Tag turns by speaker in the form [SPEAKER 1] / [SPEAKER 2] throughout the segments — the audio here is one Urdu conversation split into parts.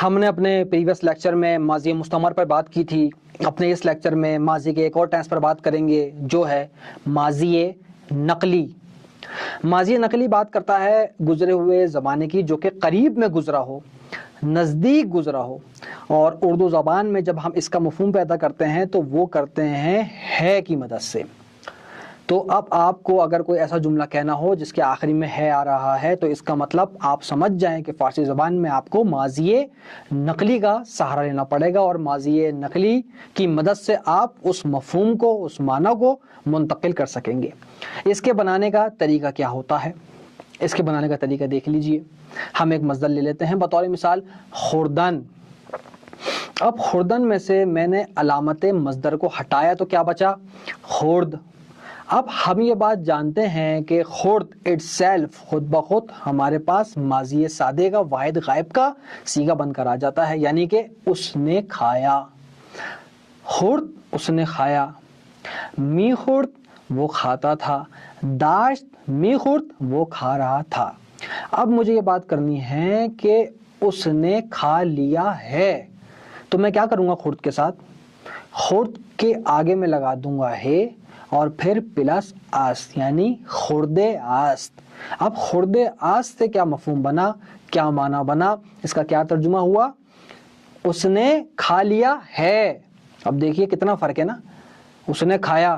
[SPEAKER 1] ہم نے اپنے پریویس لیکچر میں ماضی مستمر پر بات کی تھی. اپنے اس لیکچر میں ماضی کے ایک اور ٹینس پر بات کریں گے جو ہے ماضی نقلی. ماضی نقلی بات کرتا ہے گزرے ہوئے زمانے کی جو کہ قریب میں گزرا ہو, نزدیک گزرا ہو, اور اردو زبان میں جب ہم اس کا مفہوم پیدا کرتے ہیں تو وہ کرتے ہیں ہے کی مدد سے. تو اب آپ کو اگر کوئی ایسا جملہ کہنا ہو جس کے آخری میں ہے آ رہا ہے تو اس کا مطلب آپ سمجھ جائیں کہ فارسی زبان میں آپ کو ماضی نقلی کا سہارا لینا پڑے گا, اور ماضی نقلی کی مدد سے آپ اس مفہوم کو, اس معنی کو منتقل کر سکیں گے. اس کے بنانے کا طریقہ کیا ہوتا ہے؟ اس کے بنانے کا طریقہ دیکھ لیجئے. ہم ایک مصدر لے لیتے ہیں بطور مثال خوردن. اب خوردن میں سے میں نے علامت مصدر کو ہٹایا تو کیا بچا؟ خورد. اب ہم یہ بات جانتے ہیں کہ خورد اٹ سیلف خود بخود ہمارے پاس ماضی سادے کا واحد غائب کا صیغہ بن کر آ جاتا ہے, یعنی کہ اس نے کھایا. خورد اس نے کھایا, می خورد وہ کھاتا تھا, داشت می خورد وہ کھا رہا تھا. اب مجھے یہ بات کرنی ہے کہ اس نے کھا لیا ہے, تو میں کیا کروں گا خورد کے ساتھ؟ خورد کے آگے میں لگا دوں گا ہے اور پھر پلس آست, یعنی خورد آست. اب خورد آست سے کیا مفہوم بنا, کیا معنی بنا, اس کا کیا ترجمہ ہوا؟ اس نے کھا لیا ہے. اب دیکھیے کتنا فرق ہے نا. اس نے کھایا,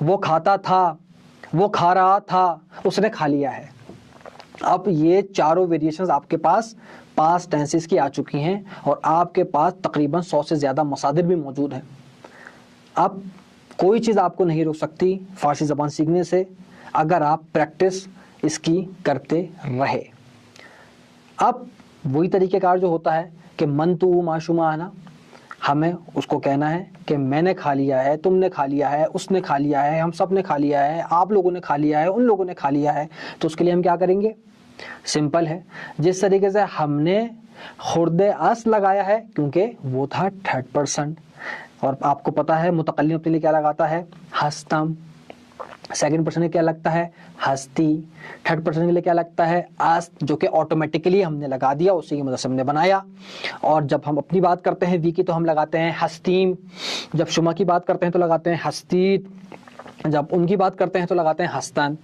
[SPEAKER 1] وہ کھاتا تھا, وہ کھا رہا تھا, اس نے کھا لیا ہے. اب یہ چاروں ویریشنز آپ کے پاس پاسٹ ٹینسز کی آ چکی ہیں, اور آپ کے پاس تقریباً 100 سے زیادہ مصادر بھی موجود ہیں. اب کوئی چیز آپ کو نہیں روک سکتی فارسی زبان سیکھنے سے اگر آپ پریکٹس اس کی کرتے رہے. اب وہی طریقہ کار جو ہوتا ہے کہ من تو معشومہ آنا, ہمیں اس کو کہنا ہے کہ میں نے کھا لیا ہے, تم نے کھا لیا ہے, اس نے کھا لیا ہے, ہم سب نے کھا لیا ہے, آپ لوگوں نے کھا لیا ہے, ان لوگوں نے کھا لیا ہے. تو اس کے لیے ہم کیا کریں گے؟ سمپل ہے, جس طریقے سے ہم نے خورد اس لگایا ہے کیونکہ وہ تھا تھرڈ پرسن, اور آپ کو پتا ہے متکلم اپنے لیے کیا لگاتا ہے؟ ہستم. سیکنڈ پرسن کے کیا لگتا ہے؟ ہستی. تھرڈ پرسن کے لیے کیا لگتا ہے؟ است, جو کہ آٹومیٹکلی ہم نے لگا دیا, اسی کی مدد سے ہم نے بنایا. اور جب ہم اپنی بات کرتے ہیں وی کی تو ہم لگاتے ہیں ہستیم, جب شما کی بات کرتے ہیں تو لگاتے ہیں ہستیت, جب ان کی بات کرتے ہیں تو لگاتے ہیں ہستن.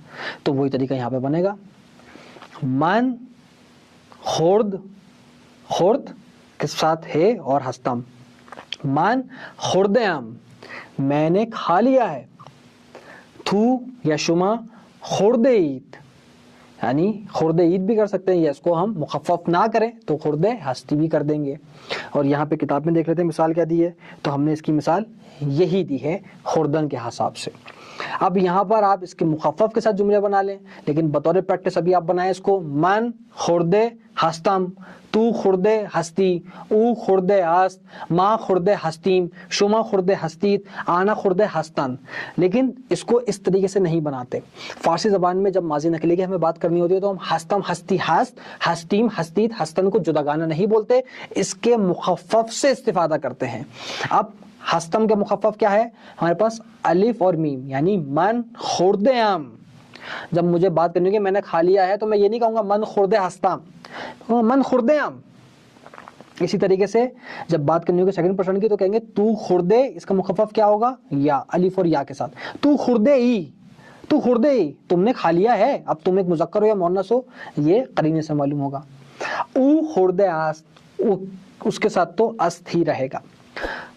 [SPEAKER 1] تو وہی طریقہ یہاں پہ بنے گا. من خورد, خورد کے ساتھ ہے اور ہستم. من خوردم میں نے کھا لیا ہے. تو یا شما خورد عید, یعنی خورد عید بھی کر سکتے ہیں, یا اس کو ہم مخفف نہ کریں تو خورد ہستی بھی کر دیں گے. اور یہاں پہ کتاب میں دیکھ لیتے ہیں مثال کیا دی ہے, تو ہم نے اس کی مثال یہی دی ہے خوردن کے حساب سے. اب یہاں پر آپ اس کے مخفف کے ساتھ جملے بنا لیں, لیکن بطور پریکٹس ابھی آپ بنائیں اس کو من خورد ہستم, تو خورد ہستی, او خورد است, ما خورد ہستیم, شما خورد ہستیت, آنا خورد ہستن. لیکن اس کو اس طریقے سے نہیں بناتے. فارسی زبان میں جب ماضی نقلی کی ہمیں بات کرنی ہوتی ہے تو ہم ہستم ہستی ہست, ہستیم ہستیت, ہستن کو جداگانہ نہیں بولتے, اس کے مخفف سے استفادہ کرتے ہیں. اب ہستم کے مخفف کیا ہے ہمارے پاس؟ الف اور میم, یعنی من خورد ام. جب مجھے بات کرنی ہے کہ میں نے کھا لیا ہے تو میں یہ نہیں کہوں گا من خورد ہستم, من خورد ام. اسی طریقے سے جب بات کرنی ہوگی سیکنڈ پرسن کی تو کہیں گے تو خردے, اس کا مخفف کیا ہوگا؟ یا, الف اور یا کے ساتھ. تو خردے ای, تو خردے ای, تم نے کھا لیا ہے. اب تم ایک مذکر ہو یا مؤنث ہو یہ قرینے سے معلوم ہوگا. او خورد است, اس کے ساتھ تو است ہی رہے گا.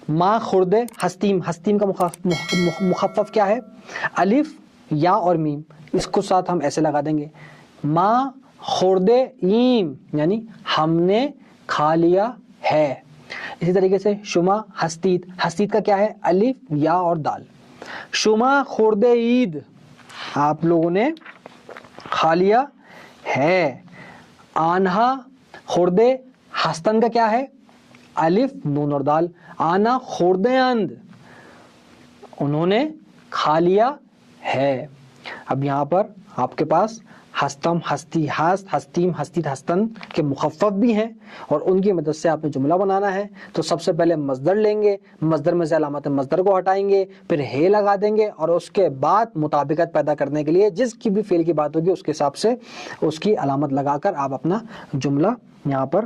[SPEAKER 1] ما خورد ہستیم, ہستیم کا مخفف کیا ہے؟ الف یا اور میم, اس کو ساتھ ہم ایسے لگا دیں گے. ما خورد ایم, یعنی ہم نے کھا لیا ہے. اسی طریقے سے شما ہستیت, ہستیت کا کیا ہے؟ الف یا اور دال. شما خورد عید, آپ لوگوں نے کھا لیا ہے. آنہا خورد ہستن کا کیا ہے؟ الف نون اور دال. آنا خورد اند, انہوں نے کھا لیا ہے. اب یہاں پر آپ کے پاس ہستم ہستی ہست, ہستیم ہستیت, ہستن کے مخفف بھی ہیں, اور ان کی مدد سے آپ نے جملہ بنانا ہے. تو سب سے پہلے مصدر لیں گے, مصدر میں سے علامت مصدر کو ہٹائیں گے, پھر ہے لگا دیں گے, اور اس کے بعد مطابقت پیدا کرنے کے لیے جس کی بھی فعل کی بات ہوگی اس کے حساب سے اس کی علامت لگا کر آپ اپنا جملہ یہاں پر